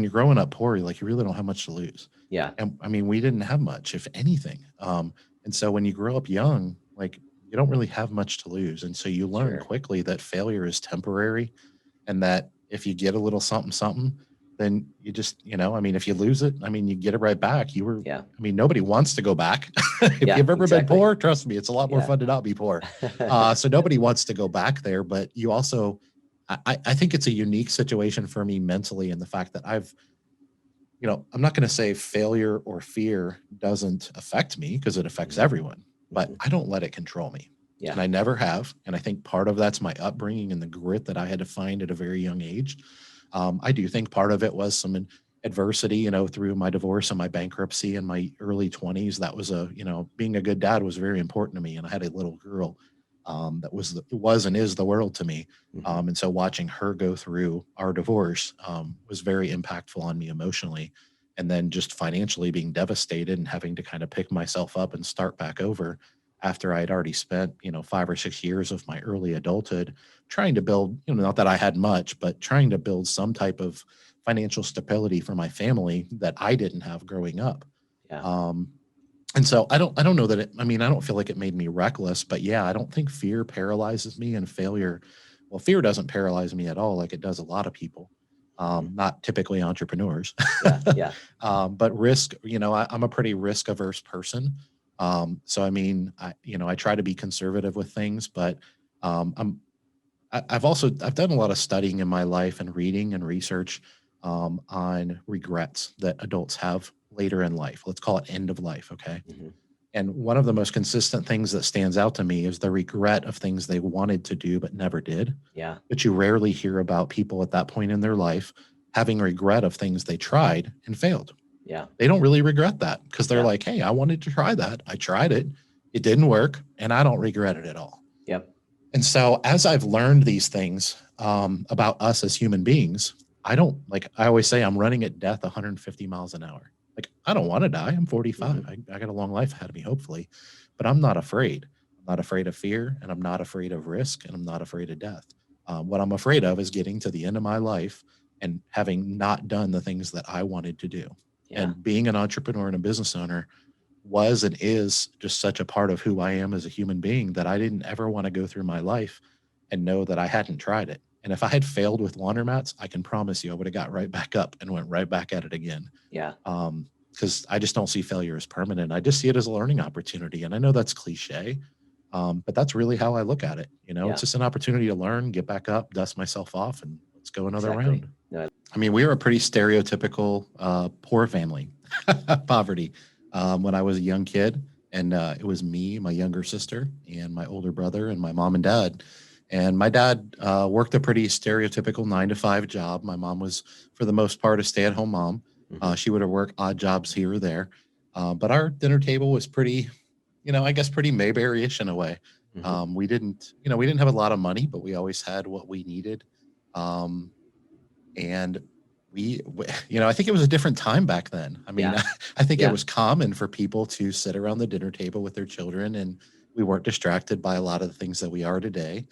when you're growing up poor, you really don't have much to lose. Yeah. And I mean, we didn't have much, if anything. And so when you grow up young, you don't really have much to lose. And so you learn Sure. quickly that failure is temporary, and that if you get a little something, something, then you just, I mean, if you lose it, I mean, you get it right back. Yeah. I mean, nobody wants to go back. If Yeah, you've ever been exactly. poor, trust me, it's a lot more Yeah. fun to not be poor. So nobody wants to go back there, but you also, I think it's a unique situation for me mentally, in the fact that I'm not going to say failure or fear doesn't affect me, because it affects everyone, but I don't let it control me. Yeah. And I never have. And I think part of that's my upbringing and the grit that I had to find at a very young age. I do think part of it was some adversity, through my divorce and my bankruptcy in my early 20s. That was being a good dad was very important to me. And I had a little girl that was and is the world to me. And so watching her go through our divorce was very impactful on me emotionally. And then just financially being devastated and having to kind of pick myself up and start back over after I had already spent, 5 or 6 years of my early adulthood trying to build, not that I had much, but trying to build some type of financial stability for my family that I didn't have growing up. Yeah. And so I don't know that I don't feel like it made me reckless, but yeah, I don't think fear paralyzes me, and fear doesn't paralyze me at all, like it does a lot of people. Not typically entrepreneurs. Yeah. Yeah. But risk, I'm a pretty risk averse person. So I try to be conservative with things, but I've done a lot of studying in my life and reading and research on regrets that adults have later in life. Let's call it end of life. Okay. And one of the most consistent things that stands out to me is the regret of things they wanted to do but never did. Yeah. But you rarely hear about people at that point in their life having regret of things they tried and failed. Yeah. They don't really regret that, because they're Yeah. like, hey, I wanted to try that. I tried it. It didn't work, and I don't regret it at all. Yep. And so as I've learned these things about us as human beings, I always say, I'm running at death 150 miles an hour. I don't want to die. I'm 45. I got a long life ahead of me, hopefully, but I'm not afraid. I'm not afraid of fear, and I'm not afraid of risk, and I'm not afraid of death. What I'm afraid of is getting to the end of my life and having not done the things that I wanted to do. Yeah. And being an entrepreneur and a business owner was and is just such a part of who I am as a human being, that I didn't ever want to go through my life and know that I hadn't tried it. And if I had failed with laundromats, I can promise you I would have got right back up and went right back at it again. Yeah. Because I just don't see failure as permanent. I just see it as a learning opportunity. And I know that's cliche, but that's really how I look at it. It's just an opportunity to learn, get back up, dust myself off, and let's go another round. No. I mean, we were a pretty stereotypical poor family, poverty. When I was a young kid, and it was me, my younger sister, and my older brother, and my mom and dad. And my dad worked a pretty stereotypical 9-to-5 job. My mom was, for the most part, a stay-at-home mom. She would have worked odd jobs here or there. But our dinner table was pretty, I guess pretty Mayberry-ish in a way. We didn't have a lot of money, but we always had what we needed. And I think it was a different time back then. I mean, I think it was common for people to sit around the dinner table with their children, and we weren't distracted by a lot of the things that we are today.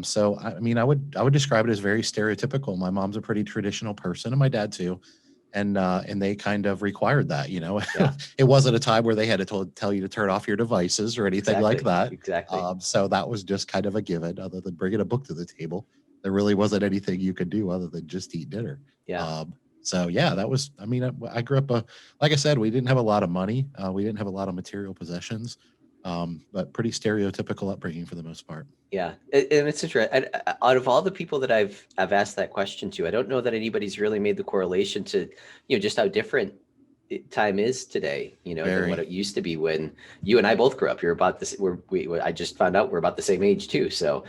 So, I mean, I would describe it as very stereotypical. My mom's a pretty traditional person, and my dad too. And they kind of required that, It wasn't a time where they had to tell you to turn off your devices or anything like that. Exactly. So that was just kind of a given. Other than bringing a book to the table, there really wasn't anything you could do other than just eat dinner. Yeah. So yeah, that was, I grew up, like I said, we didn't have a lot of money. We didn't have a lot of material possessions, but pretty stereotypical upbringing for the most part. Yeah. And it's interesting. Out of all the people that I've asked that question to, I don't know that anybody's really made the correlation to, just how different time is today, than what it used to be when you and I both grew up. You're about this, I just found out we're about the same age too. So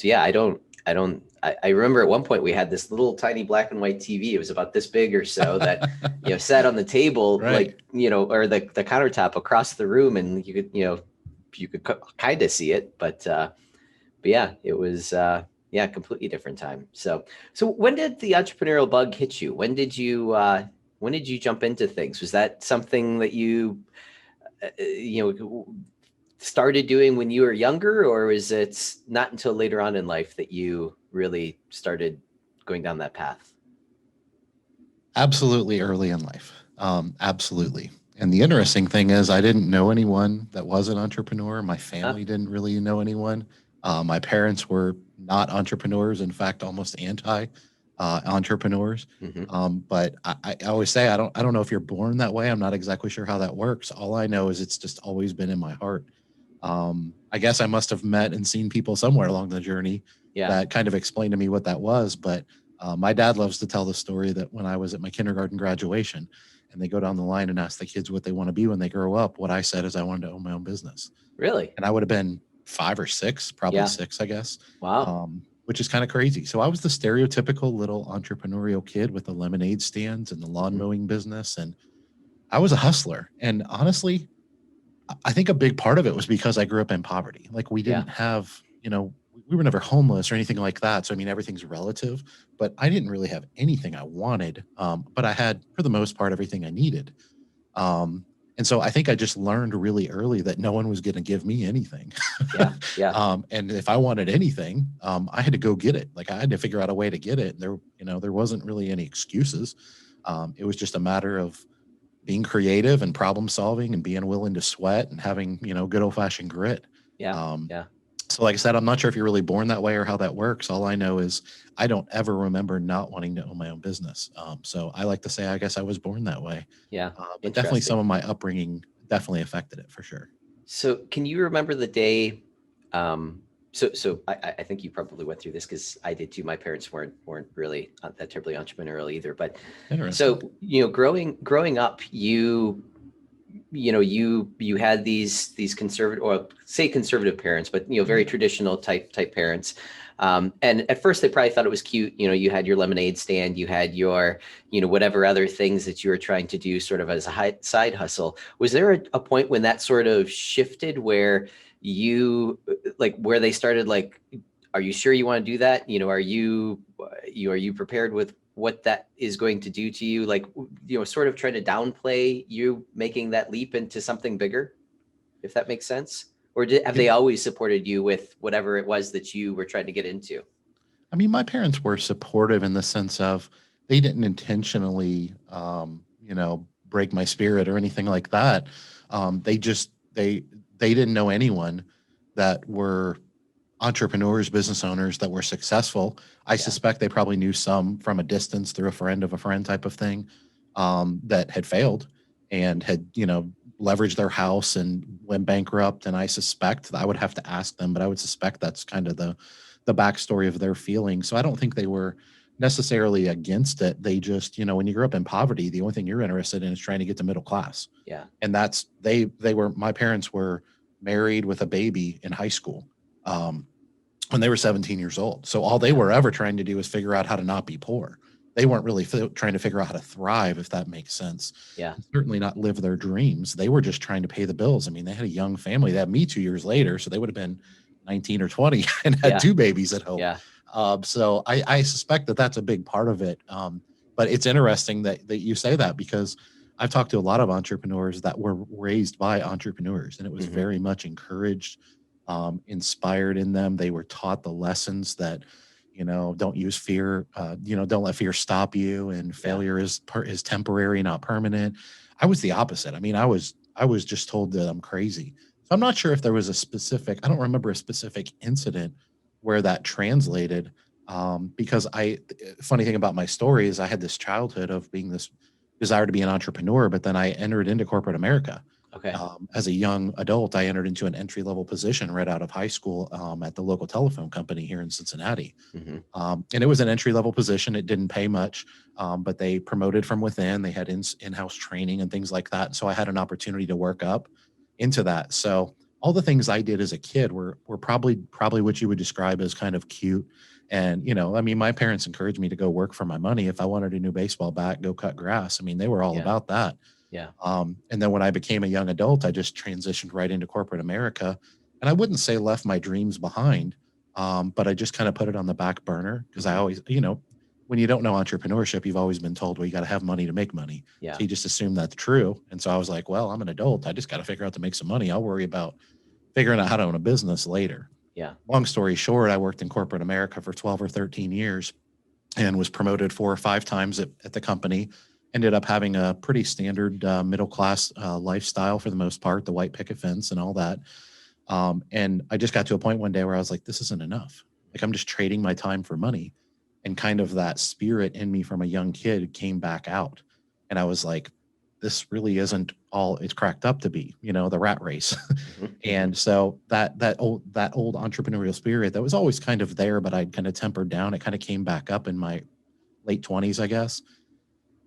yeah, I remember at one point we had this little tiny black and white TV. It was about this big or so that, sat on the table, Right. or the countertop across the room, and you could kind of see it, but yeah, it was, completely different time. So when did the entrepreneurial bug hit you? When did you jump into things? Was that something that you started doing when you were younger, or was it not until later on in life that you really started going down that path? Absolutely early in life. Absolutely. And the interesting thing is, I didn't know anyone that was an entrepreneur. My Huh? family didn't really know anyone. My parents were not entrepreneurs. In fact, almost anti entrepreneurs. Hmm. But I always say I don't know if you're born that way. I'm not exactly sure how that works. All I know is it's just always been in my heart. I guess I must have met and seen people somewhere along the journey Yeah. that kind of explained to me what that was. But my dad loves to tell the story that when I was at my kindergarten graduation and they go down the line and ask the kids what they want to be when they grow up, what I said is I wanted to own my own business. Really? And I would have been 5 or 6, probably Yeah. 6, I guess, Wow. which is kind of crazy. So I was the stereotypical little entrepreneurial kid with the lemonade stands and the lawn Mhm. mowing business. And I was a hustler. And honestly, I think a big part of it was because I grew up in poverty. Like we Yeah. didn't have, we were never homeless or anything like that. So I mean, everything's relative, but I didn't really have anything I wanted. But I had, for the most part, everything I needed. Um, and so I think I just learned really early that no one was going to give me anything. Yeah. Yeah. And if I wanted anything, I had to go get it. Like I had to figure out a way to get it. And there wasn't really any excuses. It was just a matter of being creative and problem solving and being willing to sweat and having, good old fashioned grit. Yeah. Um, Yeah. so like I said, I'm not sure if you're really born that way or how that works. All I know is I don't ever remember not wanting to own my own business. So I like to say, I guess I was born that way. Yeah. But definitely Interesting. some of my upbringing definitely affected it for sure. So can you remember the day? I think you probably went through this because I did too. My parents weren't really that terribly entrepreneurial either. But Interesting. so growing up, you had these conservative, or say conservative parents, but very traditional type parents. And at first they probably thought it was cute. You had your lemonade stand, you had your whatever other things that you were trying to do sort of as a side hustle. Was there a point when that sort of shifted where where they started like, are you sure you want to do that? Are you prepared with what that is going to do to you? Like, sort of trying to downplay you making that leap into something bigger, if that makes sense. Or have It, they always supported you with whatever it was that you were trying to get into? I mean, my parents were supportive in the sense of they didn't intentionally, break my spirit or anything like that. They didn't know anyone that were entrepreneurs, business owners that were successful. I Yeah. suspect they probably knew some from a distance through a friend of a friend type of thing, that had failed and had, leveraged their house and went bankrupt. And I suspect I would have to ask them, but I would suspect that's kind of the backstory of their feeling. So I don't think they were necessarily against it. They just, when you grow up in poverty, the only thing you're interested in is trying to get to middle class. Yeah. And my parents were married with a baby in high school. When they were 17 years old. So all they Yeah. were ever trying to do is figure out how to not be poor. They weren't really trying to figure out how to thrive, if that makes sense. Yeah. And certainly not live their dreams. They were just trying to pay the bills. I mean, they had a young family. They had me 2 years later, so they would have been 19 or 20 and had Yeah. 2 babies at home. Yeah. So I suspect that that's a big part of it. But it's interesting that you say that because I've talked to a lot of entrepreneurs that were raised by entrepreneurs, and it was Mhm. very much encouraged, inspired in them. They were taught the lessons that, don't use fear, don't let fear stop you, and failure is temporary, not permanent. I was the opposite. I mean, I was just told that I'm crazy. So I'm not sure if there was I don't remember a specific incident where that translated. Because funny thing about my story is I had this childhood of being this desire to be an entrepreneur, but then I entered into corporate America. Okay. As a young adult, I entered into an entry level position right out of high school, at the local telephone company here in Cincinnati. Hmm. And it was an entry level position. It didn't pay much, but they promoted from within. They had in-house training and things like that. So I had an opportunity to work up into that. So all the things I did as a kid were probably what you would describe as kind of cute. And, I mean, my parents encouraged me to go work for my money. If I wanted a new baseball bat, go cut grass. I mean, they were all Yeah. about that. Yeah. And then when I became a young adult, I just transitioned right into corporate America. And I wouldn't say left my dreams behind, but I just kind of put it on the back burner because I Mhm. always, when you don't know entrepreneurship, you've always been told, well, you got to have money to make money. Yeah. So you just assume that's true. And so I was like, well, I'm an adult. I just got to figure out to make some money. I'll worry about figuring out how to own a business later. Yeah. Long story short, I worked in corporate America for 12 or 13 years and was promoted 4 or 5 times at the company. ended up having a pretty standard middle-class lifestyle for the most part, the white picket fence and all that. And I just got to a point one day where I was like, this isn't enough. Like, I'm just trading my time for money. And kind of that spirit in me from a young kid came back out. And I was like, this really isn't all it's cracked up to be, the rat race. And so that old entrepreneurial spirit that was always kind of there, but I'd kind of tempered down. It kind of came back up in my late 20s, I guess.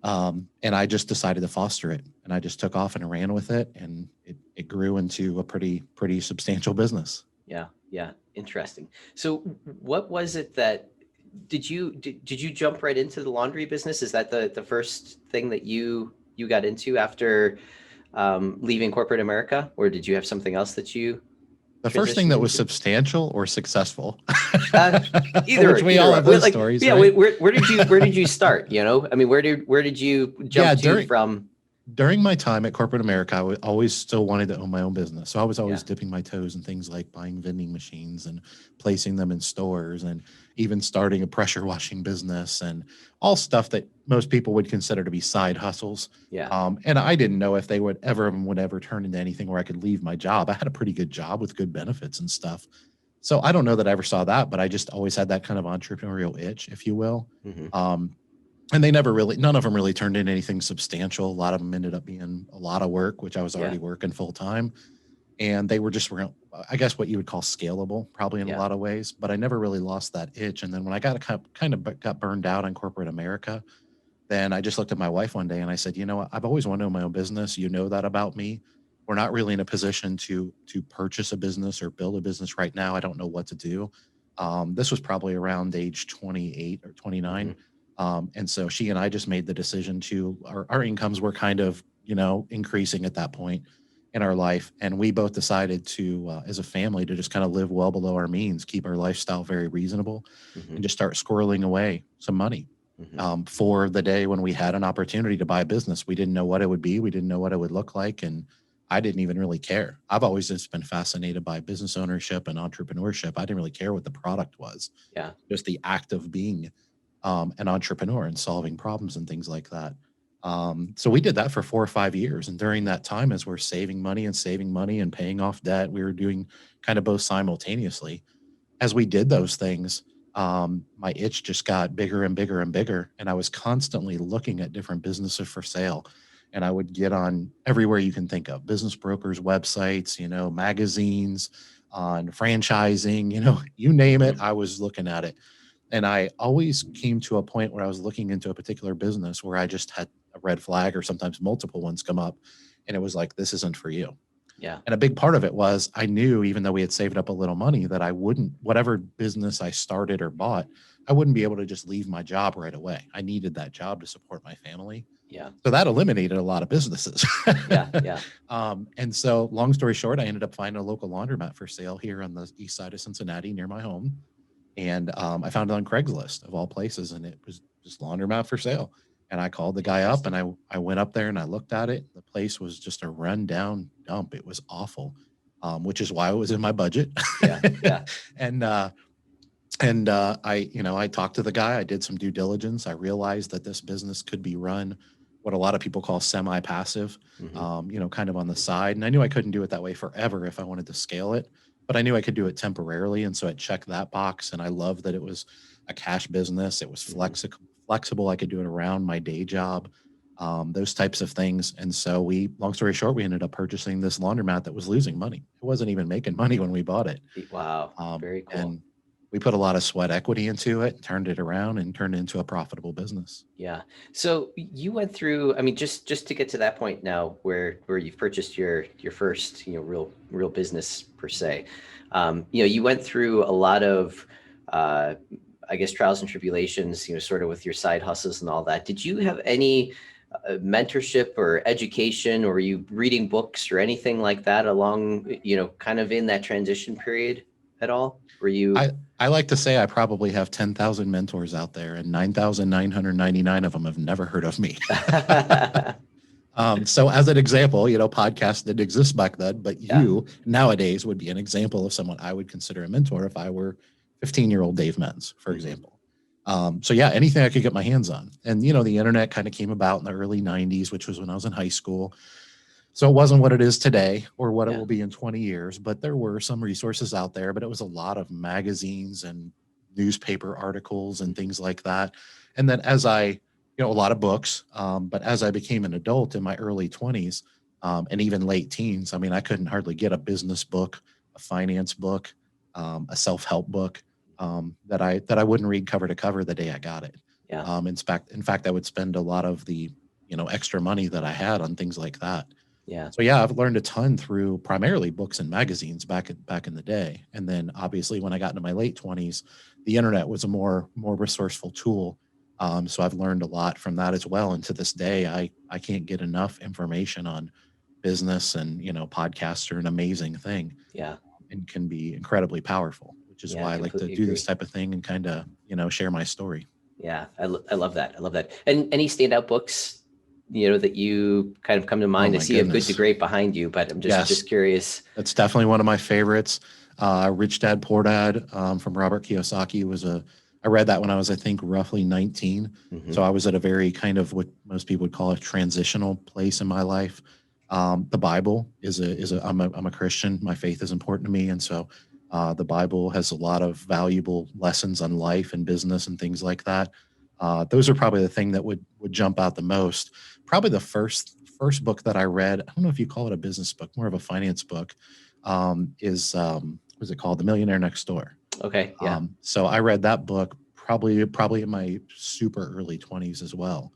And I just decided to foster it, and I just took off and ran with it, and it grew into a pretty substantial business. Yeah. Interesting. So what was it that did you jump right into the laundry business? Is that the first thing that you got into after leaving corporate America, or did you have something else that you? The first thing that was substantial or successful? Either. Which we all have those stories. Yeah. Right? Where did you start? I mean, where did you jump to from? During my time at corporate America, I always still wanted to own my own business. So I was always dipping my toes in things like buying vending machines and placing them in stores, and even starting a pressure washing business, and all stuff that most people would consider to be side hustles. Yeah. And I didn't know if they would ever turn into anything where I could leave my job. I had a pretty good job with good benefits and stuff. So I don't know that I ever saw that, but I just always had that kind of entrepreneurial itch, if you will. And none of them really turned into anything substantial. A lot of them ended up being a lot of work, which I was already working full time. And they were just, I guess, what you would call scalable, probably in a lot of ways. But I never really lost that itch. And then when I got burned out on corporate America, then I just looked at my wife one day and I said, you know what? I've always wanted to own my own business. You know that about me. We're not really in a position to purchase a business or build a business right now. I don't know what to do. This was probably around age 28 or 29. And so she and I just made the decision our incomes were kind of, increasing at that point in our life. And we both decided to, as a family, to just kind of live well below our means, keep our lifestyle very reasonable, and just start squirreling away some money for the day when we had an opportunity to buy a business. We didn't know what it would be. We didn't know what it would look like. And I didn't even really care. I've always just been fascinated by business ownership and entrepreneurship. I didn't really care what the product was. Yeah. Just the act of being an entrepreneur and solving problems and things like that. So we did that for 4 or 5 years. And during that time, as we're saving money and paying off debt, we were doing kind of both simultaneously. As we did those things, my itch just got bigger and bigger and bigger. And I was constantly looking at different businesses for sale. And I would get on everywhere you can think of, business brokers' websites, magazines, on franchising, you name it, I was looking at it. And I always came to a point where I was looking into a particular business where I just had a red flag, or sometimes multiple ones, come up. And it was like, this isn't for you. Yeah. And a big part of it was I knew, even though we had saved up a little money, that whatever business I started or bought, I wouldn't be able to just leave my job right away. I needed that job to support my family. Yeah. So that eliminated a lot of businesses. Yeah. And so, long story short, I ended up finding a local laundromat for sale here on the east side of Cincinnati near my home. And I found it on Craigslist, of all places, and it was just laundromat for sale. And I called the guy up, and I went up there and I looked at it. The place was just a rundown dump. It was awful, which is why it was in my budget. Yeah. And I talked to the guy. I did some due diligence. I realized that this business could be run what a lot of people call semi-passive, kind of on the side. And I knew I couldn't do it that way forever if I wanted to scale it, but I knew I could do it temporarily. And so I checked that box, and I loved that it was a cash business. It was flexible. I could do it around my day job, those types of things. And so long story short, we ended up purchasing this laundromat that was losing money. It wasn't even making money when we bought it. Wow. Very cool. And we put a lot of sweat equity into it, turned it around, and turned it into a profitable business. Yeah. So you went through, I mean, just to get to that point now where you've purchased your first, real business per se, you went through a lot of, I guess, trials and tribulations, sort of with your side hustles and all that. Did you have any mentorship or education, or were you reading books or anything like that along, kind of in that transition period at all? Were you? I like to say I probably have 10,000 mentors out there, and 9,999 of them have never heard of me. So as an example, podcasts didn't exist back then, but you nowadays would be an example of someone I would consider a mentor if I were 15-year-old Dave Menz, for example. So yeah, anything I could get my hands on. And, the internet kind of came about in the early 90s, which was when I was in high school. So it wasn't what it is today or what it Yeah. will be in 20 years, but there were some resources out there, but it was a lot of magazines and newspaper articles and things like that. And then a lot of books, but as I became an adult in my early 20s, and even late teens, I mean, I couldn't hardly get a business book, a finance book, a self-help book, that I wouldn't read cover to cover the day I got it. Yeah. In fact, I would spend a lot of the, extra money that I had on things like that. Yeah. So yeah, I've learned a ton through primarily books and magazines back in the day. And then obviously when I got into my late 20s, the internet was a more resourceful tool. So I've learned a lot from that as well. And to this day, I can't get enough information on business, and podcasts are an amazing thing, Yeah. and can be incredibly powerful, which is Yeah. why I like to Completely do agree. this type of thing and kind of, share my story. Yeah. I love that. I love that. And any standout books, that you kind of come to Oh mind? I my see a good to goodness. great behind you, but I'm just Yes. just curious. That's definitely one of my favorites. Rich Dad Poor Dad, from Robert Kiyosaki I read that when I was, I think, roughly 19. Hmm. So I was at a very kind of what most people would call a transitional place in my life. The Bible I'm a Christian. My faith is important to me. And so the Bible has a lot of valuable lessons on life and business and things like that. Those are probably the thing that would jump out the most. Probably the first book that I read, I don't know if you call it a business book, more of a finance book, is what's it called? The Millionaire Next Door. Okay. Yeah. So I read that book probably in my super early 20s as well.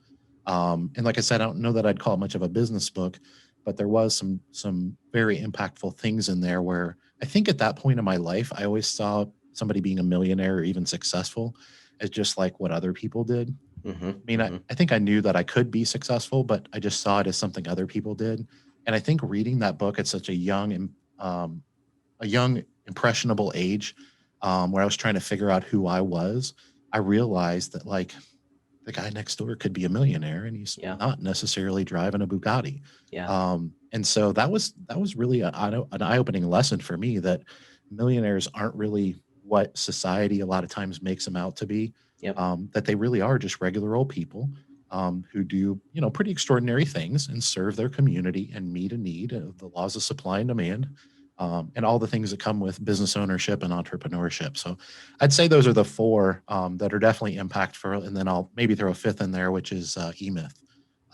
And like I said, I don't know that I'd call it much of a business book, but there was some very impactful things in there where I think at that point in my life, I always saw somebody being a millionaire or even successful as just like what other people did. Hmm. I mean, Hmm. I think I knew that I could be successful, but I just saw it as something other people did. And I think reading that book at such um, a young, impressionable age, where I was trying to figure out who I was, I realized that like the guy next door could be a millionaire and he's Yeah. not necessarily driving a Bugatti. Yeah. And so that was really an eye-opening lesson for me that millionaires aren't really what society a lot of times makes them out to be. Yep. That they really are just regular old people, who do pretty extraordinary things and serve their community and meet a need of the laws of supply and demand, and all the things that come with business ownership and entrepreneurship. So I'd say those are the four, that are definitely impactful. And then I'll maybe throw a fifth in there, which is E-Myth.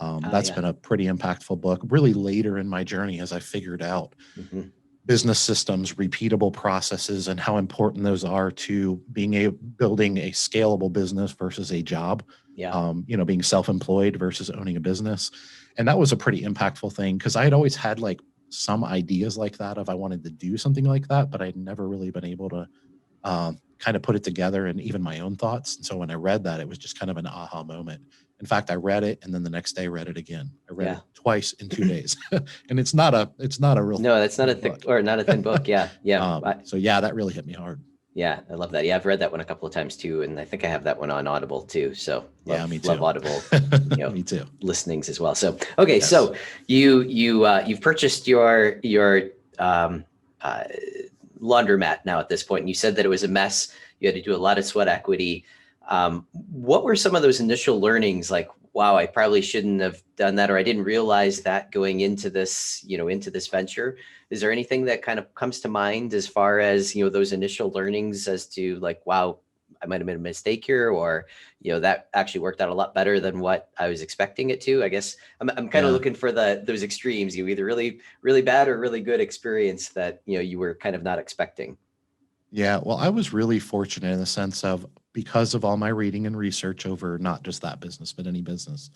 That's Yeah. been a pretty impactful book, really later in my journey as I figured out Hmm. business systems, repeatable processes, and how important those are to building a scalable business versus a job. Yeah. Being self-employed versus owning a business, and that was a pretty impactful thing because I had always had like some ideas like that of I wanted to do something like that, but I'd never really been able to kind of put it together and even my own thoughts. And so when I read that, it was just kind of an aha moment. In fact, I read it and then the next day read it again. I read it Yeah. twice in 2 days, and it's not a real No, that's not a thin thick book. or not a thin book. Yeah. Yeah. So yeah, that really hit me hard. Yeah, I love that. Yeah, I've read that one a couple of times too, and I think I have that one on Audible too. So Yeah, me love too. Audible, Me too. listenings as well. So okay, Yes. so you've purchased your um, uh, laundromat now at this point, and you said that it was a mess. You had to do a lot of sweat equity. What were some of those initial learnings? Like, wow, I probably shouldn't have done that, or I didn't realize that going into this, into this venture. Is there anything that kind of comes to mind as far as, those initial learnings as to like, wow, I might have made a mistake here, or, that actually worked out a lot better than what I was expecting it to? I guess I'm kind of Yeah. looking for those extremes, either really, really bad or really good experience that, you were kind of not expecting. Yeah. Well, I was really fortunate in the sense of because of all my reading and research over not just that business, but any business.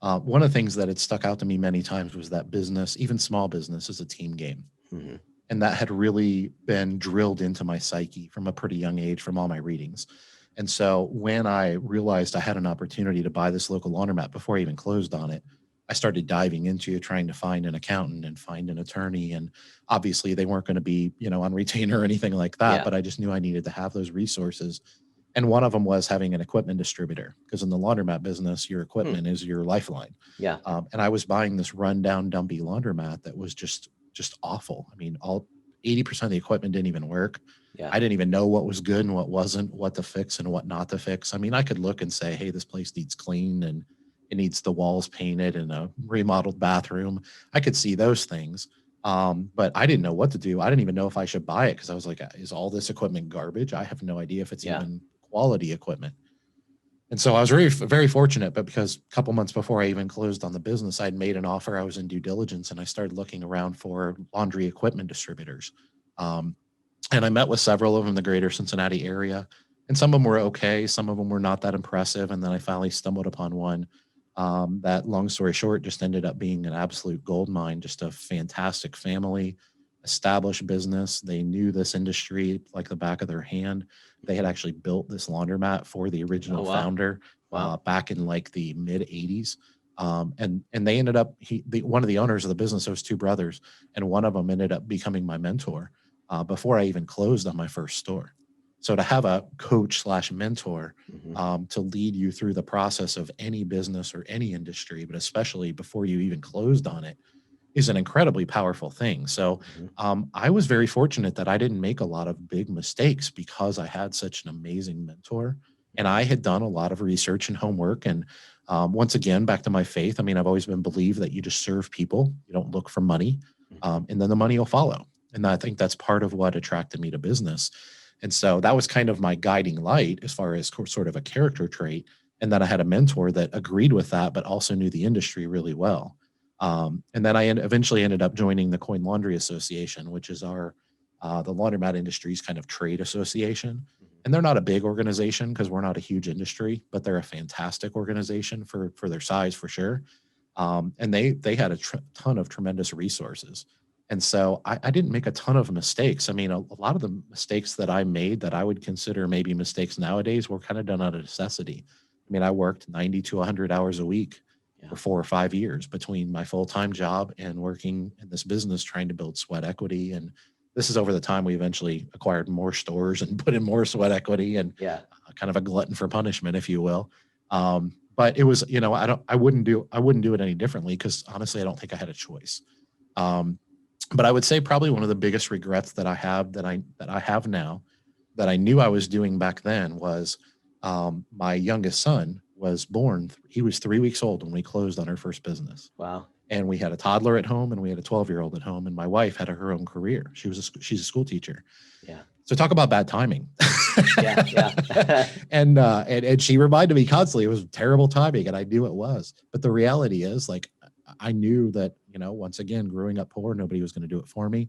One of the things that had stuck out to me many times was that business, even small business, is a team game. Hmm. And that had really been drilled into my psyche from a pretty young age from all my readings. And so when I realized I had an opportunity to buy this local laundromat before I even closed on it, I started diving into trying to find an accountant and find an attorney. And obviously they weren't going to be, on retainer or anything like that, Yeah. but I just knew I needed to have those resources. And one of them was having an equipment distributor, because in the laundromat business, your equipment is your lifeline. Yeah. And I was buying this rundown, dumpy laundromat that was just awful. I mean, all 80% of the equipment didn't even work. Yeah. I didn't even know what was good and what wasn't, what to fix and what not to fix. I mean, I could look and say, hey, this place needs cleaned and it needs the walls painted and a remodeled bathroom. I could see those things. But I didn't know what to do. I didn't even know if I should buy it because I was like, is all this equipment garbage? I have no idea if it's Yeah. even quality equipment. And so I was very, very fortunate, but because a couple months before I even closed on the business, I'd made an offer. I was in due diligence and I started looking around for laundry equipment distributors. And I met with several of them in the greater Cincinnati area, and some of them were okay. Some of them were not that impressive. And then I finally stumbled upon one that, long story short, just ended up being an absolute gold mine, just a fantastic family, established business. They knew this industry like the back of their hand. They had actually built this laundromat for the original founder back in like the mid 80s. And they ended up, one of the owners of the business, those two brothers, and one of them ended up becoming my mentor before I even closed on my first store. So to have a coach / mentor to lead you through the process of any business or any industry, but especially before you even closed on it, is an incredibly powerful thing. So I was very fortunate that I didn't make a lot of big mistakes because I had such an amazing mentor. And I had done a lot of research and homework. And once again, back to my faith, I mean, I've always been believed that you just serve people, you don't look for money, and then the money will follow. And I think that's part of what attracted me to business. And so that was kind of my guiding light as far as sort of a character trait. And then I had a mentor that agreed with that, but also knew the industry really well. And then I eventually ended up joining the Coin Laundry Association, which is the laundromat industry's kind of trade association. And they're not a big organization because we're not a huge industry, but they're a fantastic organization for their size, for sure. And they had a ton of tremendous resources. And so I didn't make a ton of mistakes. I mean, a lot of the mistakes that I made that I would consider maybe mistakes nowadays were kind of done out of necessity. I mean, I worked 90 to 100 hours a week for 4 or 5 years between my full-time job and working in this business, trying to build sweat equity. And this is over the time we eventually acquired more stores and put in more sweat equity and kind of a glutton for punishment, if you will. But it was, I wouldn't do it any differently because honestly, I don't think I had a choice. But I would say probably one of the biggest regrets that I have that I have now that I knew I was doing back then was my youngest son was born. He was 3 weeks old when we closed on our first business. Wow. And we had a toddler at home and we had a 12-year-old at home. And my wife had her own career. She's a school teacher. Yeah. So talk about bad timing. Yeah. And she reminded me constantly it was terrible timing, and I knew it was. But the reality is, like, I knew that, once again, growing up poor, nobody was going to do it for me.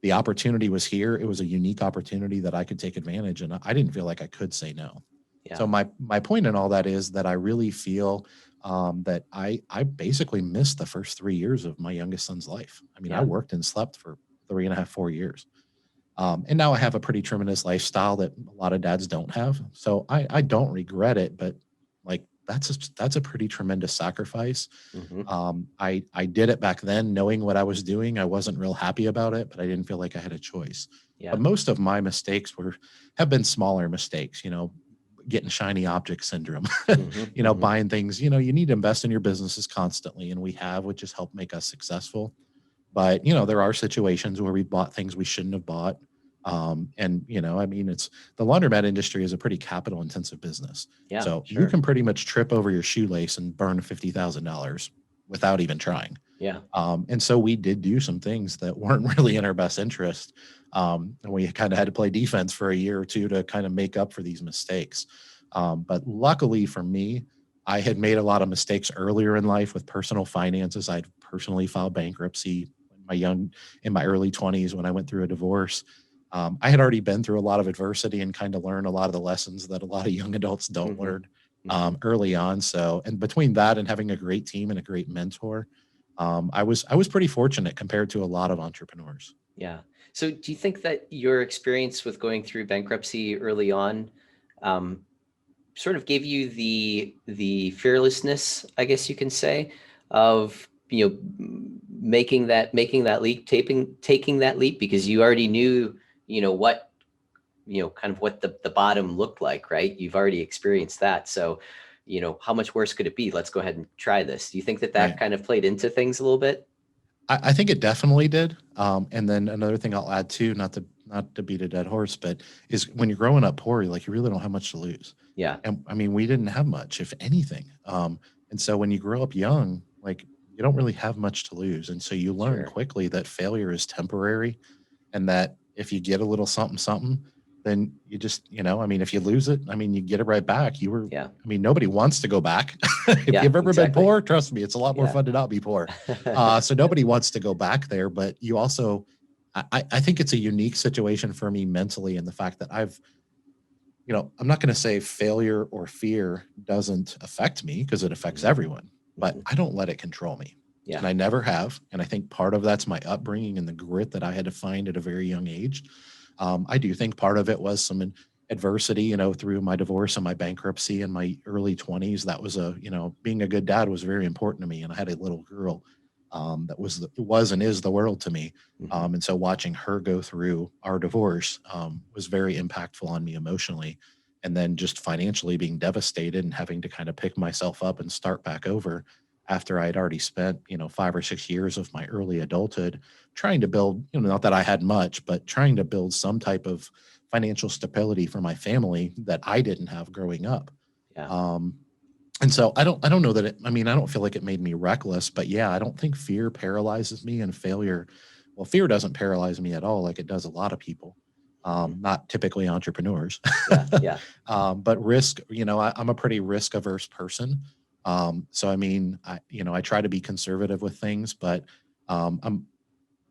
The opportunity was here. It was a unique opportunity that I could take advantage, and I didn't feel like I could say no. Yeah. So my point in all that is that I really feel that I basically missed the first 3 years of my youngest son's life. I mean, I worked and slept for 3.5, 4 years. And now I have a pretty tremendous lifestyle that a lot of dads don't have. So I don't regret it, but like, that's a pretty tremendous sacrifice. I did it back then knowing what I was doing. I wasn't real happy about it, but I didn't feel like I had a choice. Yeah. But most of my mistakes have been smaller mistakes, getting shiny object syndrome, buying things, you need to invest in your businesses constantly. And we have, which has helped make us successful. But, there are situations where we bought things we shouldn't have bought. And, I mean, it's the laundromat industry is a pretty capital intensive business. Yeah, so you can pretty much trip over your shoelace and burn $50,000 without even trying. Yeah. And so we did do some things that weren't really in our best interest. And we kind of had to play defense for a year or two to kind of make up for these mistakes. But luckily for me, I had made a lot of mistakes earlier in life with personal finances. I'd personally filed bankruptcy in my early 20s when I went through a divorce. I had already been through a lot of adversity and kind of learned a lot of the lessons that a lot of young adults don't learn early on. So, and between that and having a great team and a great mentor, I was pretty fortunate compared to a lot of entrepreneurs. Yeah. So do you think that your experience with going through bankruptcy early on sort of gave you the fearlessness, I guess you can say, of making that leap, taking that leap, because you already knew what kind of what the bottom looked like, right? You've already experienced that, so how much worse could it be? Let's go ahead and try this. Do you think that right. kind of played into things a little bit? I think it definitely did. And then another thing I'll add too, not to beat a dead horse, but is when you're growing up poor, you really don't have much to lose. Yeah, And I mean, we didn't have much, if anything. And so when you grow up young, you don't really have much to lose. And so you learn sure. quickly that failure is temporary and that if you get a little something, something, then you just, I mean, if you lose it, I mean, you get it right back. Yeah, Nobody wants to go back. If yeah, you've ever been exactly. poor, trust me, it's a lot more Yeah. fun to not be poor. So nobody wants to go back there, but you also, I think it's a unique situation for me mentally in the fact that I'm not going to say failure or fear doesn't affect me because it affects Mhm, everyone, but mhm. I don't let it control me. Yeah, And I never have. And I think part of that's my upbringing and the grit that I had to find at a very young age. I do think part of it was some adversity, through my divorce and my bankruptcy in my early 20s. That was being a good dad was very important to me. And I had a little girl that was and is the world to me. mhm. And so watching her go through our divorce was very impactful on me emotionally. And then just financially being devastated and having to kind of pick myself up and start back over after I'd already spent, 5 or 6 years of my early adulthood trying to build, not that I had much, but trying to build some type of financial stability for my family that I didn't have growing up. Yeah, Um, and so I don't know that I don't feel like it made me reckless, but yeah, I don't think fear paralyzes me and failure. Well, fear doesn't paralyze me at all, like it does a lot of people. mhm. Not typically entrepreneurs, Yeah, yeah, but risk, I'm a pretty risk averse person. So I mean, I try to be conservative with things, but um, I'm,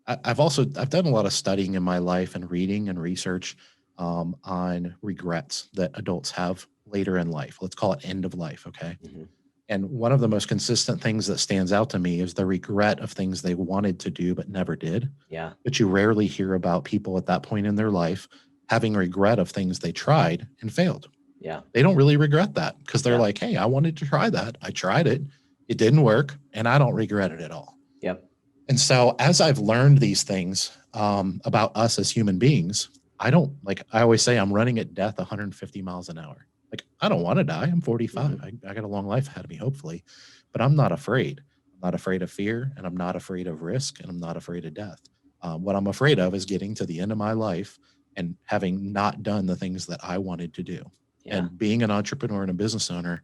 I've done a lot of studying in my life and reading and research on regrets that adults have later in life. Let's call it end of life. Okay. mhm. And one of the most consistent things that stands out to me is the regret of things they wanted to do but never did. Yeah, But you rarely hear about people at that point in their life having regret of things they tried and failed. yeah, They don't really regret that because they're yeah, like, hey, I wanted to try that. I tried it. It didn't work. And I don't regret it at all. yep, And so as I've learned these things about us as human beings, I don't I always say I'm running at death 150 miles an hour. Like, I don't want to die. I'm 45. mhm. I got a long life ahead of me, hopefully, but I'm not afraid. I'm not afraid of fear and I'm not afraid of risk and I'm not afraid of death. What I'm afraid of is getting to the end of my life and having not done the things that I wanted to do. Yeah, And being an entrepreneur and a business owner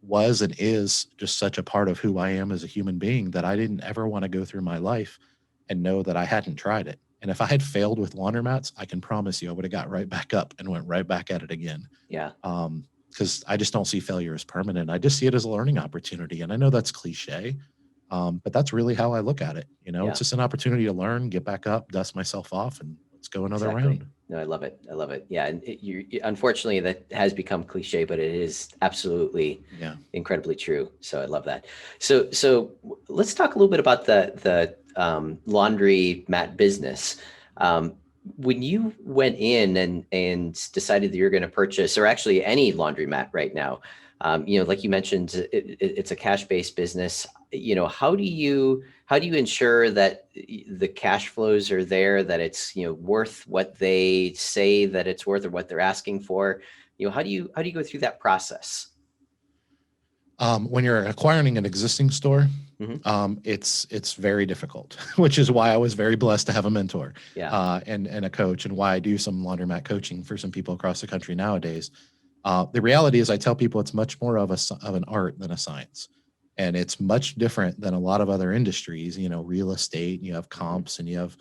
was and is just such a part of who I am as a human being that I didn't ever want to go through my life and know that I hadn't tried it. And if I had failed with laundromats, I can promise you I would have got right back up and went right back at it again. yeah, Because I just don't see failure as permanent. I just see it as a learning opportunity. And I know that's cliche, but that's really how I look at it. It's yeah. just an opportunity to learn, get back up, dust myself off, and let's go another Exactly. round. No, I love it. I love it. Yeah, and unfortunately, that has become cliche, but it is absolutely Yeah. incredibly true. So I love that. So let's talk a little bit about the laundry mat business. When you went in and decided that you're going to purchase, or actually any laundry mat right now, like you mentioned, it's a cash based business. How do you ensure that the cash flows are there, that it's worth what they say that it's worth or what they're asking for? How do you go through that process? When you're acquiring an existing store, Hmm. it's very difficult, which is why I was very blessed to have a mentor Yeah, and a coach, and why I do some laundromat coaching for some people across the country nowadays. The reality is, I tell people it's much more of an art than a science, and it's much different than a lot of other industries. Real estate, and you have hmm, comps, and you have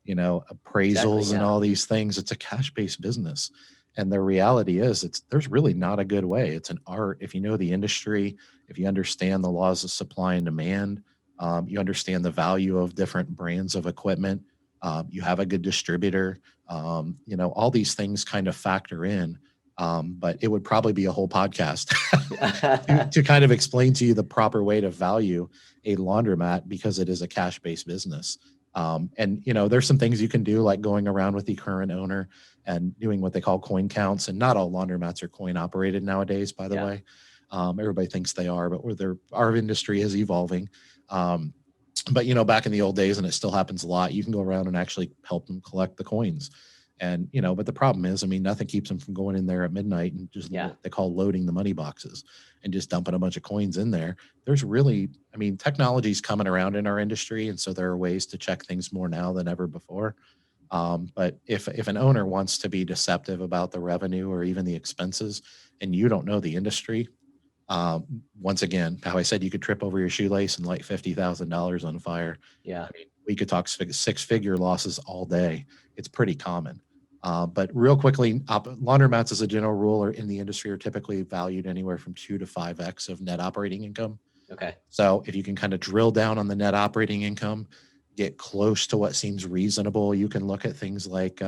exactly. appraisals and Yeah, all these things. It's a cash based business. And the reality is, there's really not a good way. It's an art. If you know the industry, if you understand the laws of supply and demand, you understand the value of different brands of equipment, you have a good distributor, all these things kind of factor in. But it would probably be a whole podcast to kind of explain to you the proper way to value a laundromat because it is a cash based business. And there's some things you can do, like going around with the current owner and doing what they call coin counts. And not all laundromats are coin operated nowadays, by the yeah, way. Everybody thinks they are, but our industry is evolving. But back in the old days, and it still happens a lot, you can go around and actually help them collect the coins. And, but the problem is, nothing keeps them from going in there at midnight and just what they call loading the money boxes and just dumping a bunch of coins in there. There's really, technology's coming around in our industry. And so there are ways to check things more now than ever before. But if an owner wants to be deceptive about the revenue or even the expenses, and you don't know the industry, once again, how I said you could trip over your shoelace and light $50,000 on fire. Yeah. We could talk six-figure losses all day. It's pretty common. But real quickly, laundromats as a general rule in the industry are typically valued anywhere from 2 to 5x of net operating income. Okay. So if you can kind of drill down on the net operating income, get close to what seems reasonable, you can look at things like,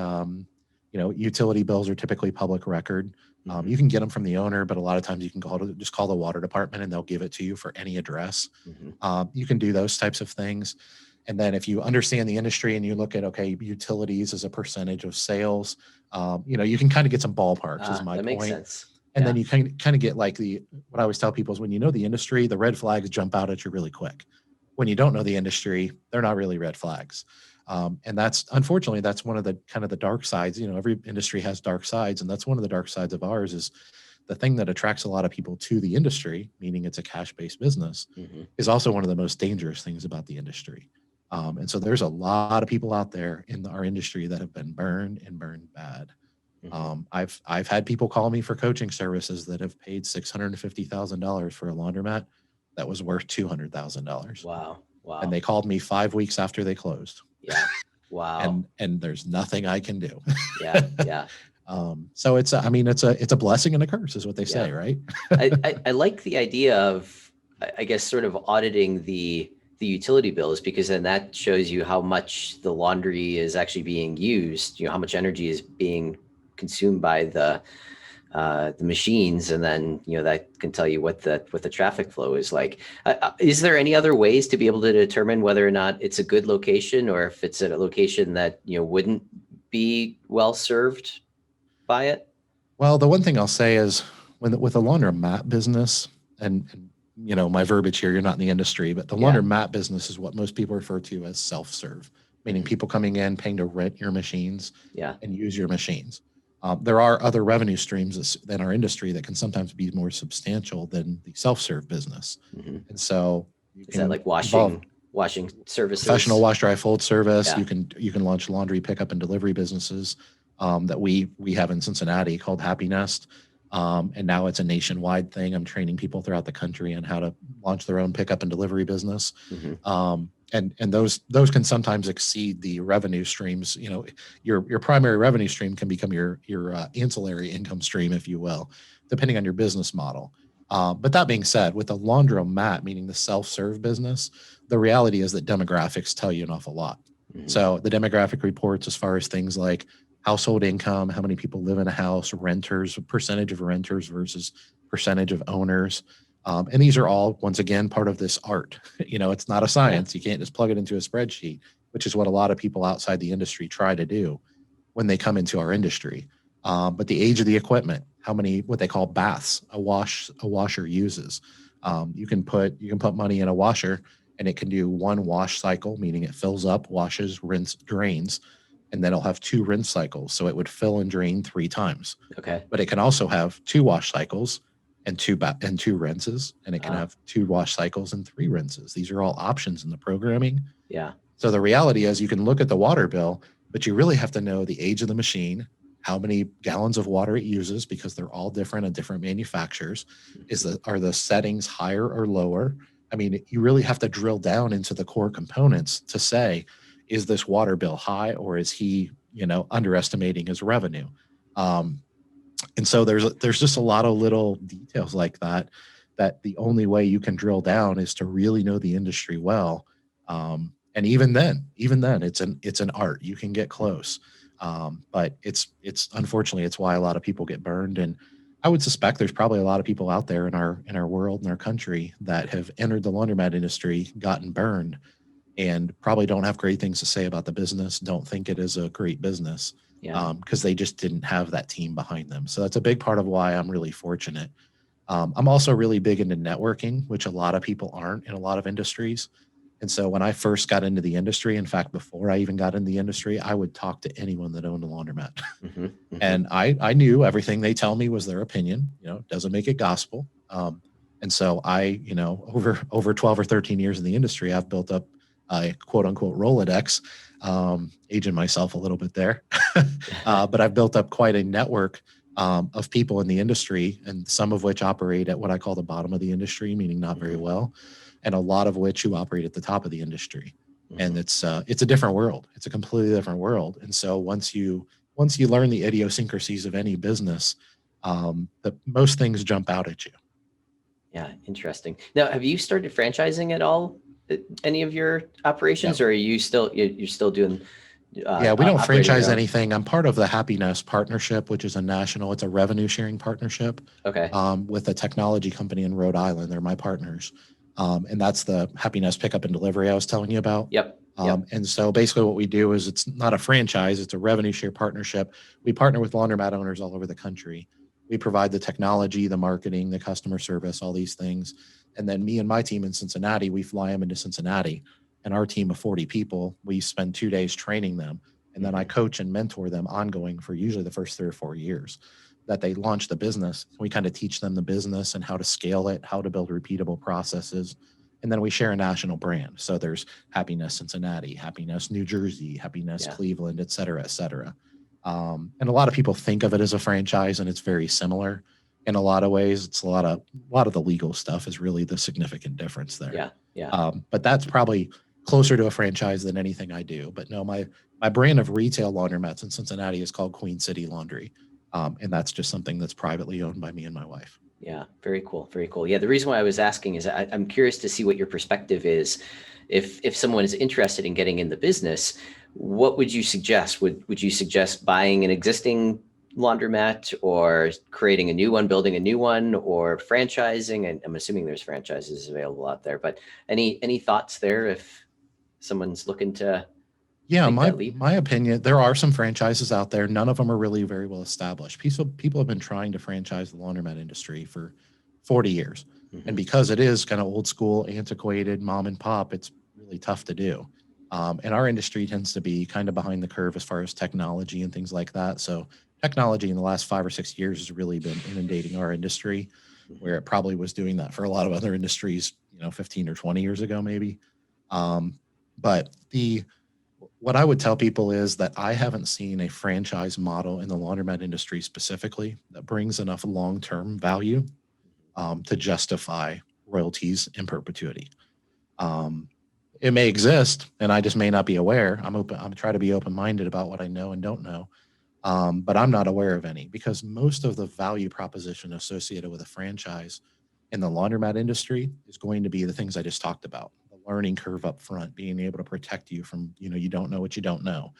utility bills are typically public record. You can get them from the owner, but a lot of times you can just call the water department and they'll give it to you for any address. You can do those types of things. And then if you understand the industry and you look at, utilities as a percentage of sales, you can kind of get some ballparks is my that point. Makes sense. And then you kind of get like what I always tell people is when you know the industry, the red flags jump out at you really quick. When you don't know the industry, they're not really red flags. And unfortunately, that's one of the kind of the dark sides. Every industry has dark sides. And that's one of the dark sides of ours is the thing that attracts a lot of people to the industry, meaning it's a cash-based business, is also one of the most dangerous things about the industry. And so there's a lot of people out there in our industry that have been burned and burned bad. I've had people call me for coaching services that have paid $650,000 for a laundromat that was worth $200,000. Wow. And they called me 5 weeks after they closed. Yeah. Wow. and there's nothing I can do. Yeah. So it's a blessing and a curse is what they say, right? I like the idea of, I guess, sort of auditing the utility bills, because then that shows you how much the laundry is actually being used, how much energy is being consumed by the machines, and then that can tell you what the traffic flow is like. Is there any other ways to be able to determine whether or not it's a good location, or if it's at a location that wouldn't be well served by it? Well, the one thing I'll say is with a laundromat business, and my verbiage here, you're not in the industry, but the laundromat business is what most people refer to as self-serve, meaning people coming in, paying to rent your machines and use your machines. There are other revenue streams in our industry that can sometimes be more substantial than the self-serve business. And so is that like washing services? Professional wash, dry, fold service. You can launch laundry pickup and delivery businesses that we have in Cincinnati called Happy Nest. And now it's a nationwide thing. I'm training people throughout the country on how to launch their own pickup and delivery business. And those can sometimes exceed the revenue streams. Your primary revenue stream can become your ancillary income stream, if you will, depending on your business model. But that being said, with the laundromat, meaning the self-serve business, the reality is that demographics tell you an awful lot. So the demographic reports, as far as things like household income, how many people live in a house, renters, percentage of renters versus percentage of owners. And these are all, once again, part of this art. It's not a science. You can't just plug it into a spreadsheet, which is what a lot of people outside the industry try to do when they come into our industry. But the age of the equipment, how many, what they call baths, a washer uses. You can put money in a washer and it can do one wash cycle, meaning it fills up, washes, rinse, drains. And then it'll have 2 rinse cycles. So it would fill and drain 3 times. Okay. But it can also have 2 wash cycles and 2 rinses. And it can have 2 wash cycles and 3 rinses. These are all options in the programming. Yeah. So the reality is you can look at the water bill, but you really have to know the age of the machine, how many gallons of water it uses, because they're all different and different manufacturers. Are the settings higher or lower? You really have to drill down into the core components to say, is this water bill high, or is he, underestimating his revenue? And so there's just a lot of little details like that the only way you can drill down is to really know the industry well. And even then, it's an art. You can get close, but it's unfortunately it's why a lot of people get burned. And I would suspect there's probably a lot of people out there in our world, in our country, that have entered the laundromat industry, gotten burned, and probably don't have great things to say about the business, don't think it is a great business, because they just didn't have that team behind them. So that's a big part of why I'm really fortunate. I'm also really big into networking, which a lot of people aren't in a lot of industries. And so when I first got into the industry, in fact, before I even got in the industry, I would talk to anyone that owned a laundromat. Mm-hmm, mm-hmm. And I knew everything they tell me was their opinion, doesn't make it gospel. And so over 12 or 13 years in the industry, I've built up a quote unquote Rolodex, aging myself a little bit there, but I've built up quite a network of people in the industry, and some of which operate at what I call the bottom of the industry, meaning not very well, and a lot of which who operate at the top of the industry. And it's a different world. It's a completely different world. And so once you learn the idiosyncrasies of any business, most things jump out at you. Yeah, interesting. Now, have you started franchising at all? Any of your operations, No. or are you still you're still doing? Yeah, we don't franchise anything. I'm part of the Happiness Partnership, which is it's a revenue sharing partnership. Okay. With a technology company in Rhode Island. They're my partners. And that's the Happiness Pickup and Delivery I was telling you about. Yep. And so basically what we do is it's not a franchise, it's a revenue share partnership. We partner with laundromat owners all over the country. We provide the technology, the marketing, the customer service, all these things. And then me and my team in Cincinnati, we fly them into Cincinnati. And our team of 40 people, we spend 2 days training them. And then I coach and mentor them ongoing for usually the first 3 or 4 years that they launch the business. We kind of teach them the business and how to scale it, how to build repeatable processes. And then we share a national brand. So there's Happiness Cincinnati, Happiness New Jersey, Happiness Cleveland, et cetera, et cetera. And a lot of people think of it as a franchise, and it's very similar in a lot of ways. It's a lot of the legal stuff is really the significant difference there. Yeah. But that's probably closer to a franchise than anything I do. But no, my brand of retail laundromats in Cincinnati is called Queen City Laundry. And that's just something that's privately owned by me and my wife. Yeah, very cool. Very cool. Yeah, the reason why I was asking is I'm curious to see what your perspective is. If someone is interested in getting in the business, what would you suggest? Would you suggest buying an existing laundromat, or creating a new one, building a new one, or franchising? And I'm assuming there's franchises available out there, but any thoughts there if someone's looking to my opinion, there are some franchises out there. None of them are really very well established. People have been trying to franchise the laundromat industry for 40 years. And because it is kind of old school, antiquated, mom and pop, it's really tough to do. And our industry tends to be kind of behind the curve as far as technology and things like that. So technology in the last 5 or 6 years has really been inundating our industry, where it probably was doing that for a lot of other industries, 15 or 20 years ago, maybe. But what I would tell people is that I haven't seen a franchise model in the laundromat industry specifically that brings enough long-term value to justify royalties in perpetuity. It may exist, and I just may not be aware. I'm trying to be open-minded about what I know and don't know, but I'm not aware of any, because most of the value proposition associated with a franchise in the laundromat industry is going to be the things I just talked about. Learning curve up front, being able to protect you from, you don't know what you don't know.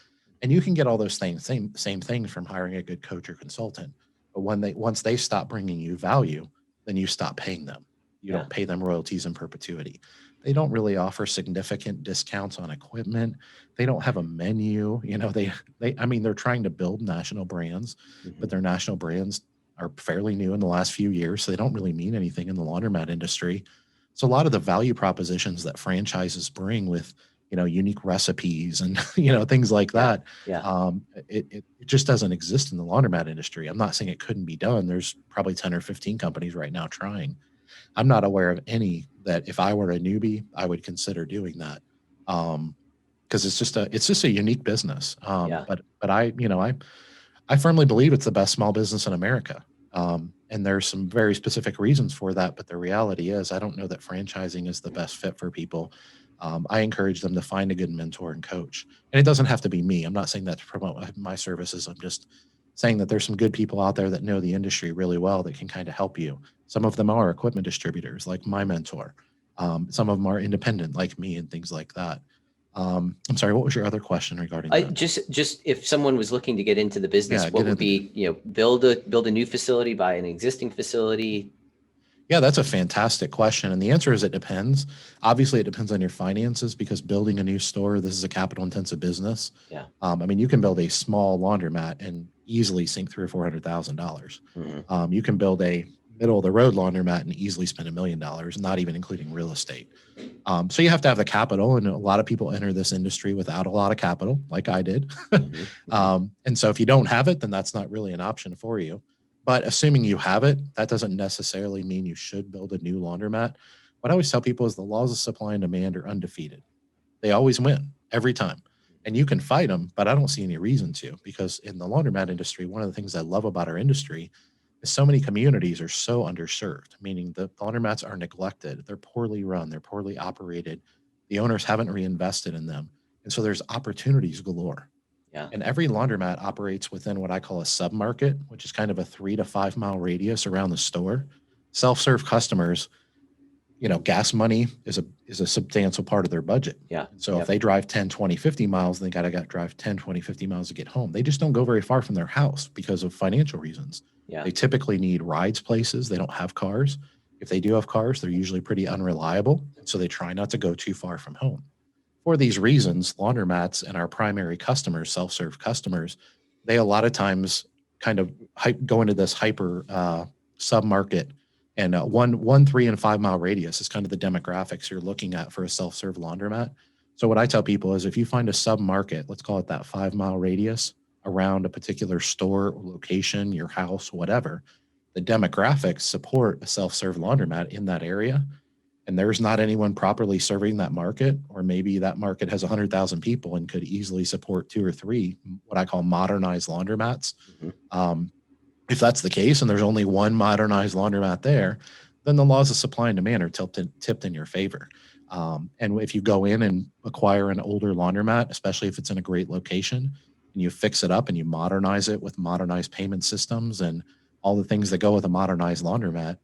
And you can get all those things, same things from hiring a good coach or consultant. But once they stop bringing you value, then you stop paying them. You don't pay them royalties in perpetuity. They don't really offer significant discounts on equipment. They don't have a menu. They're trying to build national brands, but their national brands are fairly new in the last few years. So they don't really mean anything in the laundromat industry. So a lot of the value propositions that franchises bring with, unique recipes and, things like that, it just doesn't exist in the laundromat industry. I'm not saying it couldn't be done. There's probably 10 or 15 companies right now trying. I'm not aware of any that if I were a newbie, I would consider doing that. Because it's just a unique business. But I firmly believe it's the best small business in America. And there's some very specific reasons for that. But the reality is, I don't know that franchising is the best fit for people. I encourage them to find a good mentor and coach. And it doesn't have to be me. I'm not saying that to promote my services. I'm just saying that there's some good people out there that know the industry really well that can kind of help you. Some of them are equipment distributors, like my mentor. Some of them are independent, like me, and things like that. I'm sorry, what was your other question regarding that? Just if someone was looking to get into the business, what would be, build a new facility, buy an existing facility? Yeah, that's a fantastic question. And the answer is it depends. Obviously, it depends on your finances, because building a new store, this is a capital intensive business. Yeah. You can build a small laundromat and easily sink $300,000 or $400,000. You can build a middle of the road laundromat and easily spend $1 million, not even including real estate. So you have to have the capital, and a lot of people enter this industry without a lot of capital, like I did. And so if you don't have it, then that's not really an option for you. But assuming you have it, that doesn't necessarily mean you should build a new laundromat. What I always tell people is the laws of supply and demand are undefeated. They always win every time. And you can fight them, but I don't see any reason to, because in the laundromat industry, one of the things I love about our industry is so many communities are so underserved, meaning the laundromats are neglected, they're poorly run, they're poorly operated, the owners haven't reinvested in them. And so there's opportunities galore. Yeah. And every laundromat operates within what I call a sub-market, which is kind of a 3 to 5 mile radius around the store. Self-serve customers, gas money is a substantial part of their budget. Yeah. So if they drive 10, 20, 50 miles, they got to drive 10, 20, 50 miles to get home. They just don't go very far from their house because of financial reasons. Yeah. They typically need rides places. They don't have cars. If they do have cars, they're usually pretty unreliable. So they try not to go too far from home. For these reasons, laundromats and our primary customers, self-serve customers, they a lot of times kind of go into this hyper sub-market. And 1, 3, and 5 mile radius is kind of the demographics you're looking at for a self-serve laundromat. So what I tell people is if you find a sub-market, let's call it that 5 mile radius around a particular store or location, your house, whatever, the demographics support a self-serve laundromat in that area. And there's not anyone properly serving that market, or maybe that market has 100,000 people and could easily support 2 or 3, what I call modernized laundromats. If that's the case and there's only one modernized laundromat there, then the laws of supply and demand are tipped in your favor. And if you go in and acquire an older laundromat, especially if it's in a great location, and you fix it up and you modernize it with modernized payment systems and all the things that go with a modernized laundromat,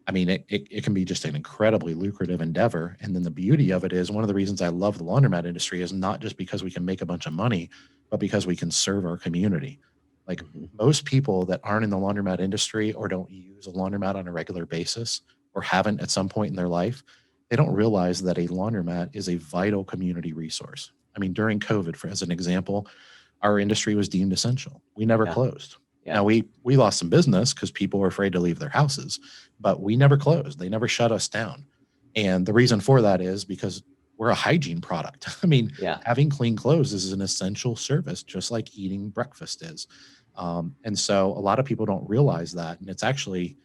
I mean, it can be just an incredibly lucrative endeavor. And then the beauty of it is, one of the reasons I love the laundromat industry is not just because we can make a bunch of money, but because we can serve our community. Like most people that aren't in the laundromat industry or don't use a laundromat on a regular basis or haven't at some point in their life, they don't realize that a laundromat is a vital community resource. I mean, during COVID, as an example, our industry was deemed essential. We never closed. Yeah. Now we lost some business because people were afraid to leave their houses, but we never closed. They never shut us down. And the reason for that is because we're a hygiene product. I mean, having clean clothes is an essential service, just like eating breakfast is. And so a lot of people don't realize that. And it's actually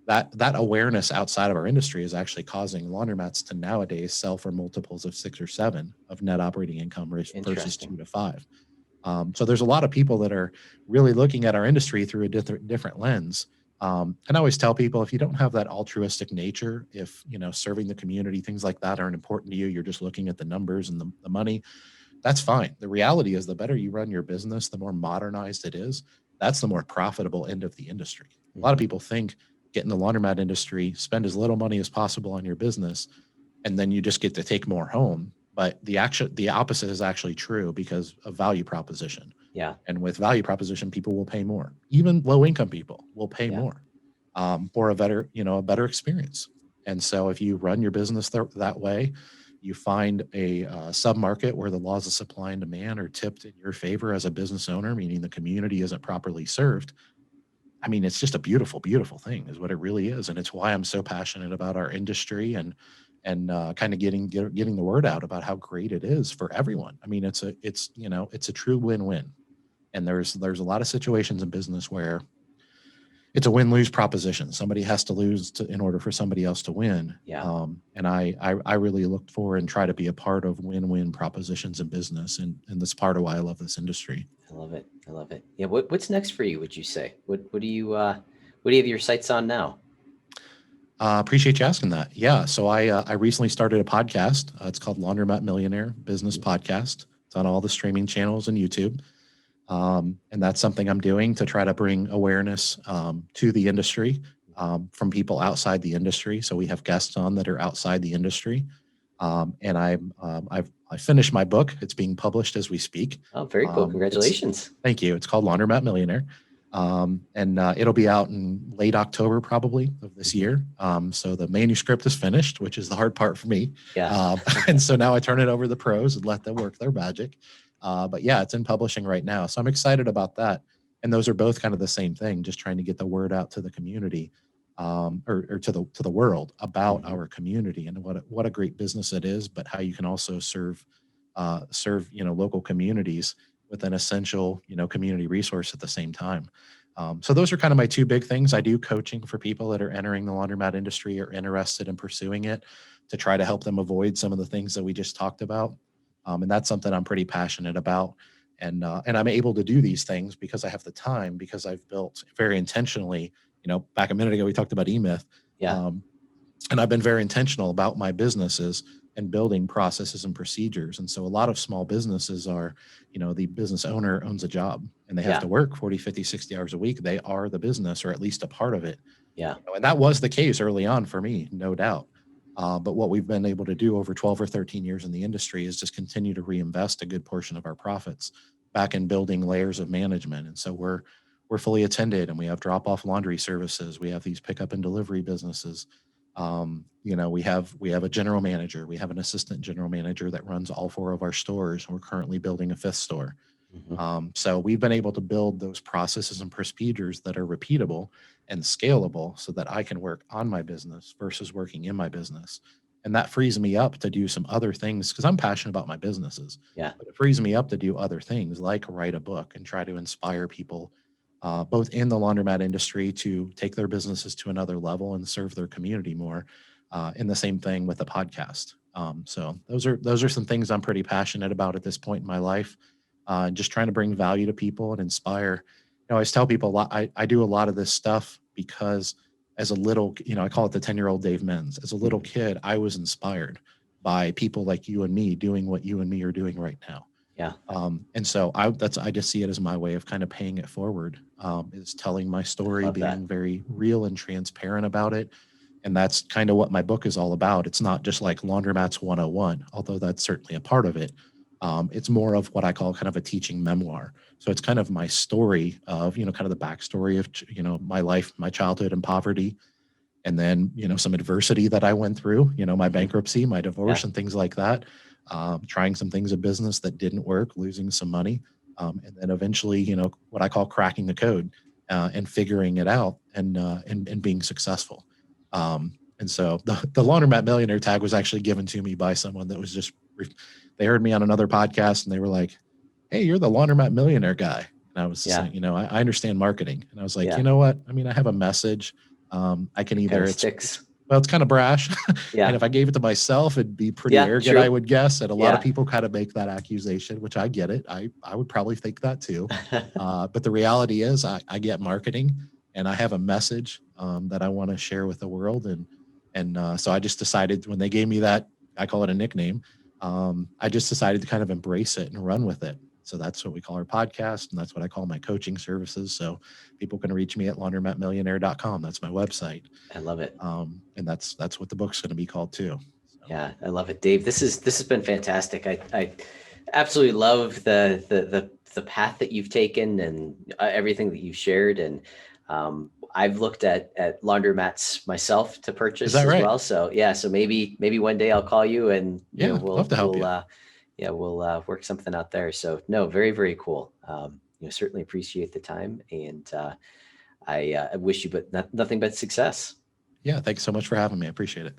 that awareness outside of our industry is actually causing laundromats to nowadays sell for multiples of 6 or 7 of net operating income versus 2 to 5. So there's a lot of people that are really looking at our industry through a different lens. And I always tell people, if you don't have that altruistic nature, if, serving the community, things like that aren't important to you, you're just looking at the numbers and the money, that's fine. The reality is the better you run your business, the more modernized it is, that's the more profitable end of the industry. A lot of people think get in the laundromat industry, spend as little money as possible on your business, and then you just get to take more home. But the opposite is actually true because of value proposition. Yeah. And with value proposition, people will pay more. Even low income people will pay more for a better experience. And so if you run your business that way, you find a sub-market where the laws of supply and demand are tipped in your favor as a business owner, meaning the community isn't properly served. I mean, it's just a beautiful, beautiful thing is what it really is. And it's why I'm so passionate about our industry and kind of getting the word out about how great it is for everyone. I mean, it's a true win-win. And there's a lot of situations in business where it's a win-lose proposition. Somebody has to lose in order for somebody else to win. Yeah. And I really look for and try to be a part of win-win propositions in business. And that's part of why I love this industry. I love it. Yeah. What's next for you, would you say? What do you have your sights on now? Appreciate you asking that. Yeah. So I recently started a podcast. It's called Laundromat Millionaire Business Podcast. It's on all the streaming channels and YouTube. And that's something I'm doing to try to bring awareness to the industry from people outside the industry. So we have guests on that are outside the industry. And I finished my book. It's being published as we speak. Oh, very cool. Congratulations. Thank you. It's called Laundromat Millionaire. And it'll be out in late October, probably, of this year. So the manuscript is finished, which is the hard part for me. Yeah. And so now I turn it over to the pros and let them work their magic. But yeah, it's in publishing right now. So I'm excited about that. And those are both kind of the same thing, just trying to get the word out to the community. or to the world about Mm-hmm. our community and what a great business it is, but how you can also serve local communities with an essential community resource at the same time. So those are kind of my two big things. I do coaching for people that are entering the laundromat industry or interested in pursuing it to try to help them avoid some of the things that we just talked about. And that's something I'm pretty passionate about. And I'm able to do these things because I have the time, because I've built very intentionally. Back a minute ago we talked about eMyth, Yeah. um, and I've been very intentional about my businesses and building processes and procedures. And so a lot of small businesses are, the business owner owns a job and they have Yeah. to work 40, 50, 60 hours a week. They are the business, or at least a part of it. Yeah. And that was the case early on for me, no doubt. But what we've been able to do over 12 or 13 years in the industry is just continue to reinvest a good portion of our profits back in building layers of management. And so we're fully attended, and we have drop-off laundry services. We have these pickup and delivery businesses. We have a general manager. We have an assistant general manager that runs all 4 of our stores. We're currently building a 5th store. Mm-hmm. So we've been able to build those processes and procedures that are repeatable and scalable so that I can work on my business versus working in my business. And that frees me up to do some other things because I'm passionate about my businesses. Yeah. But it frees me up to do other things like write a book and try to inspire people, both in the laundromat industry to take their businesses to another level and serve their community more. And the same thing with the podcast. So those are some things I'm pretty passionate about at this point in my life. Just trying to bring value to people and inspire. I always tell people a lot. I do a lot of this stuff because as a little, I call it the 10-year-old Dave Menz. As a little kid, I was inspired by people like you and me doing what you and me are doing right now. Yeah. And so I just see it as my way of kind of paying it forward, is telling my story, being very real and transparent about it. And that's kind of what my book is all about. It's not just like Laundromats 101, although that's certainly a part of it. It's more of what I call kind of a teaching memoir. So it's kind of my story of, kind of the backstory of, my life, my childhood and poverty. And then, some adversity that I went through, my bankruptcy, my divorce, and things like that. Trying some things in business that didn't work, losing some money. And then eventually, what I call cracking the code, and figuring it out and being successful. And so the Laundromat Millionaire tag was actually given to me by someone that was they heard me on another podcast and they were like, "Hey, you're the Laundromat Millionaire guy." And I was just saying, I understand marketing. And I was like, you know what? I mean, I have a message. I can either, it's kind of brash. Yeah. And if I gave it to myself, it'd be pretty arrogant, true. I would guess. And a lot of people kind of make that accusation, which I get it. I would probably think that too. But the reality is I get marketing and I have a message that I want to share with the world. And so I just decided when they gave me that, I call it a nickname. I just decided to kind of embrace it and run with it. So that's what we call our podcast. And that's what I call my coaching services. So people can reach me at laundromatmillionaire.com. That's my website. I love it. And that's what the book's going to be called too. So. Yeah, I love it, Dave. This has been fantastic. I absolutely love the path that you've taken and everything that you've shared. And I've looked at laundromats myself to purchase as well. So yeah, so maybe one day I'll call you and we'll love to help you. We'll work something out there. So no, very, very cool. Certainly appreciate the time, and I wish you nothing but success. Yeah, thanks so much for having me. I appreciate it.